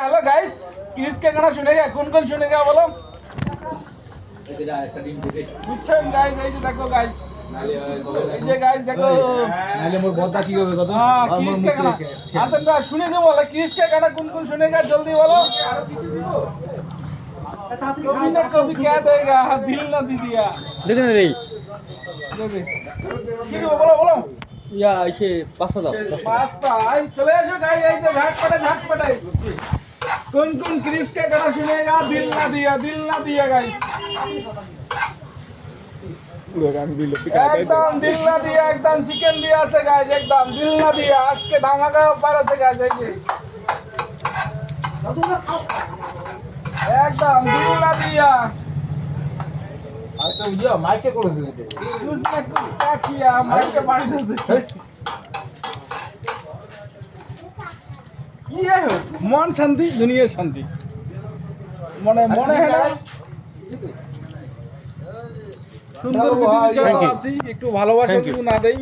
hello guys किसके गाना सुनेगा कौन सुनेगा बोलो বুঝছেন গাইস এই যে দেখো গাইস এই যে গাইস দেখো নালে মোর বদা কি হবে কত হ্যাঁ কিসকে গানা আতনটা শুনে দেবো বলে কিসকে গানা কোন শুনেगा जल्दी बोलो कभी ना कभी क्या देगा दिल ना दी दिया দেখেন রে কি দেবো বলো ইয়া এসে পাঁচটা দাও पास्ता आई चले আসো गाइस এই যে ঝটপটাই कौन क्रिस के गाना सुनेगा दिल ना दिया गाइस एकदम दिल ना दिया एकदम चिकन दिया আছে गाइस एकदम दिल ना दिया আজকে ধামাকা অফার আছে गाइस এই যে एकदम दिल ना दिया আর তো ইয়া মাইকে করে দিতে उसने कुछ क्या किया माइक के पानी से ये है मन शांति दुनिया शांति মনে হয় না সুন্দর পৃথিবীতে যত আছি একটু ভালোবাসা একটু না দেই